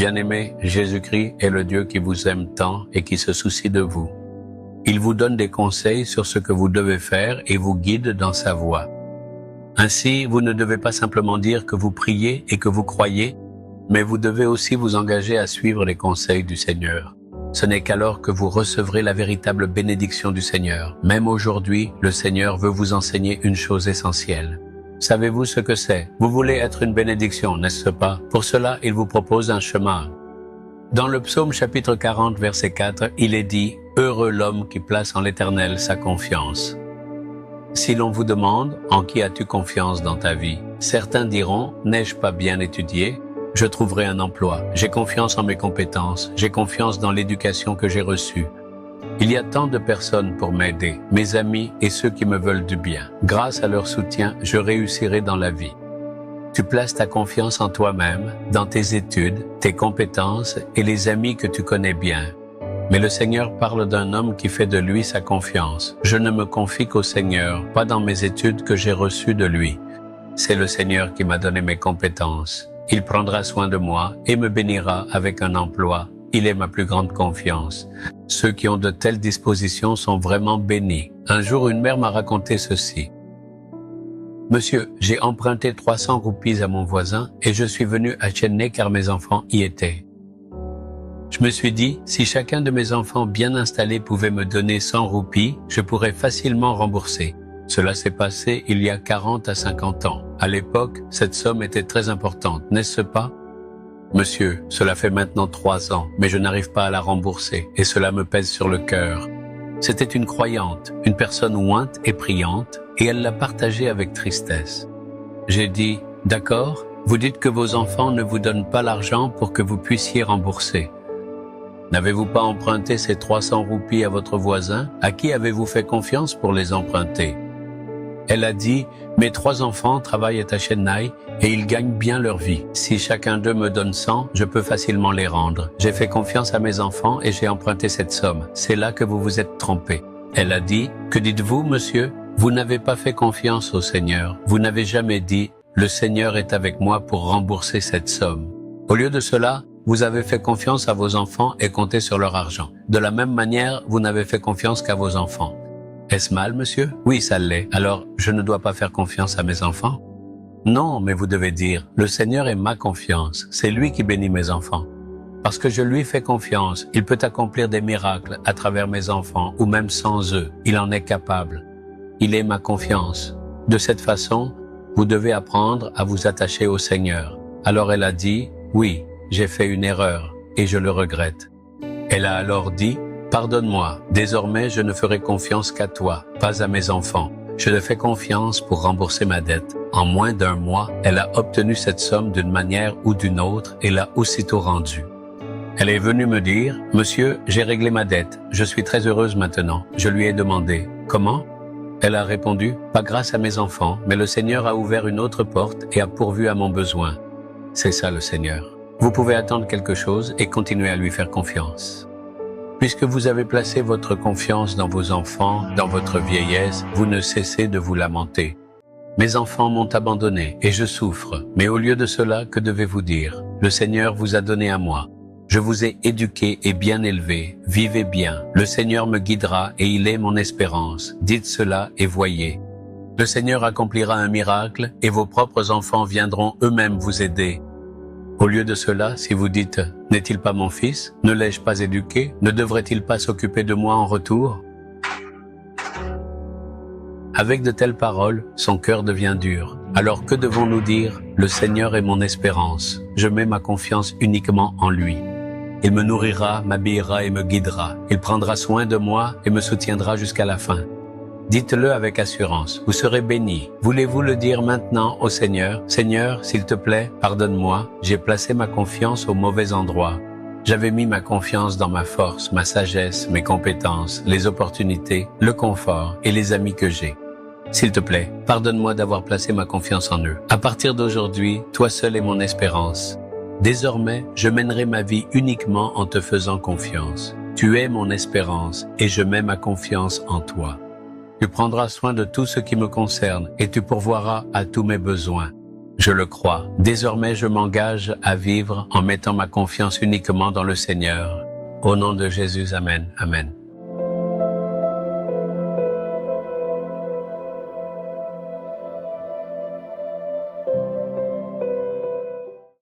Bien-aimé, Jésus-Christ est le Dieu qui vous aime tant et qui se soucie de vous. Il vous donne des conseils sur ce que vous devez faire et vous guide dans sa voie. Ainsi, vous ne devez pas simplement dire que vous priez et que vous croyez, mais vous devez aussi vous engager à suivre les conseils du Seigneur. Ce n'est qu'alors que vous recevrez la véritable bénédiction du Seigneur. Même aujourd'hui, le Seigneur veut vous enseigner une chose essentielle. Savez-vous ce que c'est? Vous voulez être une bénédiction, n'est-ce pas? Pour cela, il vous propose un chemin. Dans le psaume chapitre 40, verset 4, il est dit « Heureux l'homme qui place en l'Éternel sa confiance ». Si l'on vous demande « En qui as-tu confiance dans ta vie ?» Certains diront « N'ai-je pas bien étudié ?» Je trouverai un emploi, j'ai confiance en mes compétences, j'ai confiance dans l'éducation que j'ai reçue. Il y a tant de personnes pour m'aider, mes amis et ceux qui me veulent du bien. Grâce à leur soutien, je réussirai dans la vie. Tu places ta confiance en toi-même, dans tes études, tes compétences et les amis que tu connais bien. Mais le Seigneur parle d'un homme qui fait de lui sa confiance. Je ne me confie qu'au Seigneur, pas dans mes études que j'ai reçues de lui. C'est le Seigneur qui m'a donné mes compétences. Il prendra soin de moi et me bénira avec un emploi. Il est ma plus grande confiance. Ceux qui ont de telles dispositions sont vraiment bénis. Un jour, une mère m'a raconté ceci. « Monsieur, j'ai emprunté 300 roupies à mon voisin et je suis venu à Chennai car mes enfants y étaient. Je me suis dit, si chacun de mes enfants bien installés pouvait me donner 100 roupies, je pourrais facilement rembourser. Cela s'est passé il y a 40 à 50 ans. À l'époque, cette somme était très importante, n'est-ce pas? Monsieur, cela fait maintenant 3 ans, mais je n'arrive pas à la rembourser et cela me pèse sur le cœur. C'était une croyante, une personne ointe et priante, et elle l'a partagée avec tristesse. J'ai dit, d'accord, vous dites que vos enfants ne vous donnent pas l'argent pour que vous puissiez rembourser. N'avez-vous pas emprunté ces 300 roupies à votre voisin? À qui avez-vous fait confiance pour les emprunter? Elle a dit, mes 3 enfants travaillent à Chennai et ils gagnent bien leur vie. Si chacun d'eux me donne 100, je peux facilement les rendre. J'ai fait confiance à mes enfants et j'ai emprunté cette somme. C'est là que vous vous êtes trompé. Elle a dit, que dites-vous, monsieur? Vous n'avez pas fait confiance au Seigneur. Vous n'avez jamais dit, le Seigneur est avec moi pour rembourser cette somme. Au lieu de cela, vous avez fait confiance à vos enfants et compté sur leur argent. De la même manière, vous n'avez fait confiance qu'à vos enfants. Est-ce mal, monsieur? Oui, ça l'est. Alors, je ne dois pas faire confiance à mes enfants? Non, mais vous devez dire, le Seigneur est ma confiance. C'est lui qui bénit mes enfants. Parce que je lui fais confiance, il peut accomplir des miracles à travers mes enfants ou même sans eux. Il en est capable. Il est ma confiance. De cette façon, vous devez apprendre à vous attacher au Seigneur. Alors elle a dit, oui, j'ai fait une erreur et je le regrette. Elle a alors dit, pardonne-moi, désormais je ne ferai confiance qu'à toi, pas à mes enfants. Je te fais confiance pour rembourser ma dette. En moins d'1 mois, elle a obtenu cette somme d'une manière ou d'une autre et l'a aussitôt rendue. Elle est venue me dire, « Monsieur, j'ai réglé ma dette. Je suis très heureuse maintenant. » Je lui ai demandé, « Comment ?» Elle a répondu, « Pas grâce à mes enfants, mais le Seigneur a ouvert une autre porte et a pourvu à mon besoin. » C'est ça le Seigneur. Vous pouvez attendre quelque chose et continuer à lui faire confiance. Puisque vous avez placé votre confiance dans vos enfants, dans votre vieillesse, vous ne cessez de vous lamenter. Mes enfants m'ont abandonné et je souffre, mais au lieu de cela, que devez-vous dire? Le Seigneur vous a donné à moi. Je vous ai éduqué et bien élevé. Vivez bien. Le Seigneur me guidera et il est mon espérance. Dites cela et voyez. Le Seigneur accomplira un miracle et vos propres enfants viendront eux-mêmes vous aider. Au lieu de cela, si vous dites « N'est-il pas mon fils? Ne l'ai-je pas éduqué? Ne devrait-il pas s'occuper de moi en retour ?» Avec de telles paroles, son cœur devient dur. Alors que devons-nous dire? Le Seigneur est mon espérance. Je mets ma confiance uniquement en lui. Il me nourrira, m'habillera et me guidera. Il prendra soin de moi et me soutiendra jusqu'à la fin. Dites-le avec assurance, vous serez bénis. Voulez-vous le dire maintenant au Seigneur? Seigneur, s'il te plaît, pardonne-moi, j'ai placé ma confiance au mauvais endroit. J'avais mis ma confiance dans ma force, ma sagesse, mes compétences, les opportunités, le confort et les amis que j'ai. S'il te plaît, pardonne-moi d'avoir placé ma confiance en eux. À partir d'aujourd'hui, toi seul es mon espérance. Désormais, je mènerai ma vie uniquement en te faisant confiance. Tu es mon espérance et je mets ma confiance en toi. Tu prendras soin de tout ce qui me concerne et tu pourvoiras à tous mes besoins. Je le crois. Désormais, je m'engage à vivre en mettant ma confiance uniquement dans le Seigneur. Au nom de Jésus, Amen. Amen.